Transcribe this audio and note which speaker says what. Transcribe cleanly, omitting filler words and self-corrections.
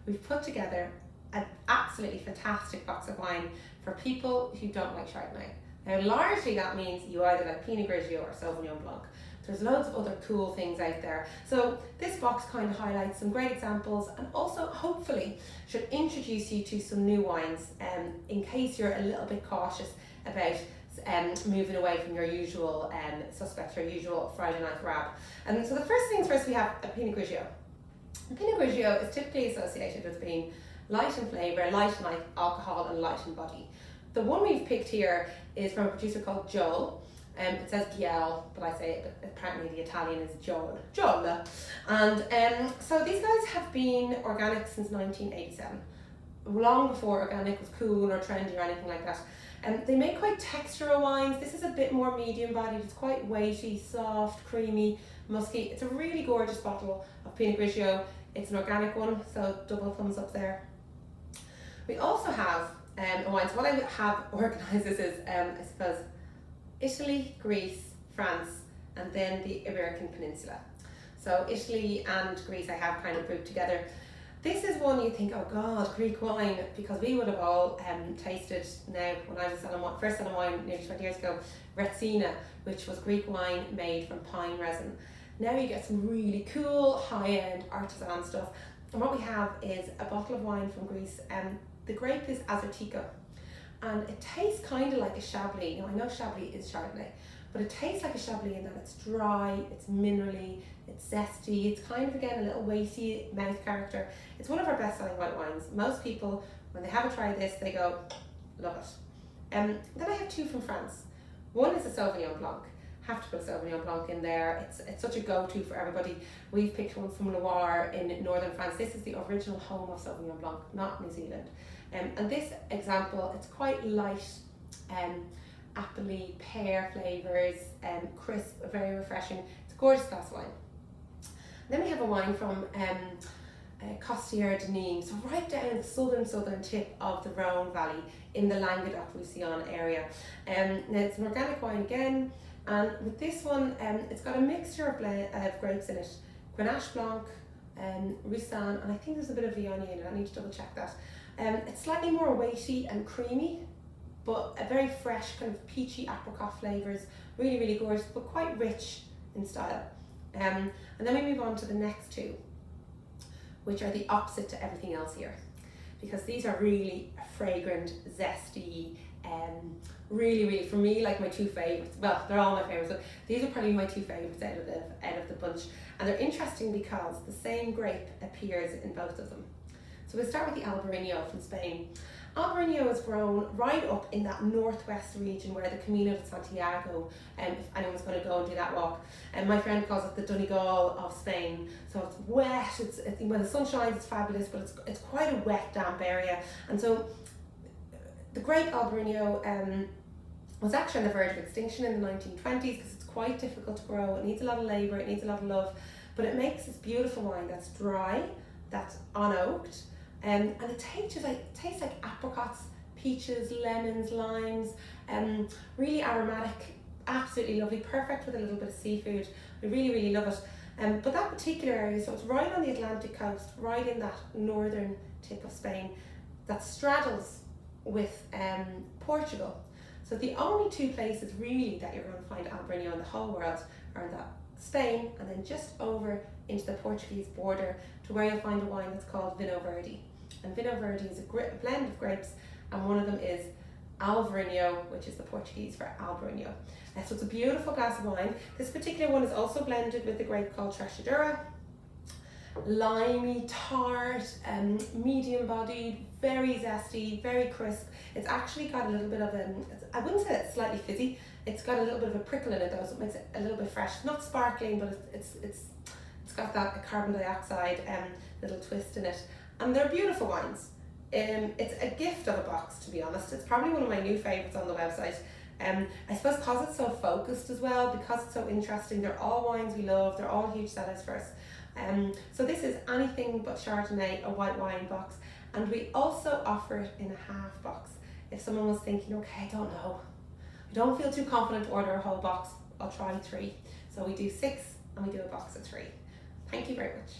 Speaker 1: we've put together an absolutely fantastic box of wine for people who don't like Chardonnay. Now largely that means you either like Pinot Grigio or Sauvignon Blanc. There's loads of other cool things out there. So this box kind of highlights some great examples and also hopefully should introduce you to some new wines in case you're a little bit cautious about moving away from your usual suspects, your usual Friday night grab. And so the first things first, we have a Pinot Grigio. Pinot Grigio is typically associated with being light in flavour, light in alcohol and light in body. The one we've picked here is from a producer called Giol. It says Giol, but I say it, but apparently the Italian is Giol. And so these guys have been organic since 1987, long before organic was cool or trendy or anything like that. They make quite textural wines. This is a bit more medium bodied. It's quite weighty, soft, creamy, musky. It's a really gorgeous bottle of Pinot Grigio. It's an organic one, so double thumbs up there. We also have a wine. So what I have organised is, I suppose, Italy, Greece, France, and then the Iberian Peninsula. So Italy and Greece I have kind of grouped together. This is one you think, oh God, Greek wine, because we would have all tasted now when I was first selling wine nearly 20 years ago, Retsina, which was Greek wine made from pine resin. Now you get some really cool high-end artisan stuff. And what we have is a bottle of wine from Greece. The grape is Assyrtiko. And it tastes kind of like a Chablis. Now I know Chablis is Chardonnay, but it tastes like a Chablis in that it's dry, it's minerally, it's zesty, it's kind of again a little weighty mouth character. It's one of our best selling white wines. Most people, when they have a try this, they go, love it. Then I have two from France. One is a Sauvignon Blanc. Have to put Sauvignon Blanc in there. It's such a go-to for everybody. We've picked one from Loire in northern France. This is the original home of Sauvignon Blanc, not New Zealand. And this example, it's quite light, appley, pear flavours, crisp, very refreshing. It's a gorgeous glass of wine. Then we have a wine from Costieres de Nimes, so right down the southern tip of the Rhone Valley in the Languedoc-Roussillon area. Now it's an organic wine again, and with this one, it's got a mixture of grapes in it, Grenache Blanc, Roussanne, and I think there's a bit of Viognier in it. I need to double check that. It's slightly more weighty and creamy, but a very fresh kind of peachy apricot flavours, really, really gorgeous, but quite rich in style. And then we move on to the next two, which are the opposite to everything else here, because these are really fragrant, zesty, really, really, for me, like my two favourites. Well, they're all my favourites, but these are probably my two favourites out of the bunch. And they're interesting because the same grape appears in both of them. So we'll start with the Albarino from Spain. Albarino is grown right up in that northwest region where the Camino de Santiago, if anyone's going to go and do that walk, and my friend calls it the Donegal of Spain. So it's wet, it's when the sun shines it's fabulous, but it's quite a wet, damp area. And so the grape Albarino was actually on the verge of extinction in the 1920s because it's quite difficult to grow. It needs a lot of labour, it needs a lot of love, but it makes this beautiful wine that's dry, that's unoaked, and it tastes like apricots, peaches, lemons, limes, really aromatic, absolutely lovely, perfect with a little bit of seafood. We really, really love it. But that particular area, so it's right on the Atlantic coast, right in that northern tip of Spain, that straddles with Portugal. So the only two places really that you're going to find Albarino in the whole world are in that Spain and then just over into the Portuguese border to where you'll find a wine that's called Vinho Verde. And Vinho Verde is a blend of grapes, and one of them is Albarino, which is the Portuguese for Albarino. So it's a beautiful glass of wine. This particular one is also blended with a grape called Trechadura. Limey, tart, medium bodied, very zesty, very crisp. It's actually got a little bit of I wouldn't say it's slightly fizzy, it's got a little bit of a prickle in it though, so it makes it a little bit fresh. Not sparkling, but it's got that carbon dioxide little twist in it. And they're beautiful wines. It's a gift of a box, to be honest. It's probably one of my new favourites on the website. I suppose because it's so focused as well, because it's so interesting, they're all wines we love, they're all huge sellers for us. So this is anything but Chardonnay, a white wine box, and we also offer it in a half box. If someone was thinking, okay, I don't know, I don't feel too confident to order a whole box, I'll try 3. So we do 6 and we do a box of 3. Thank you very much.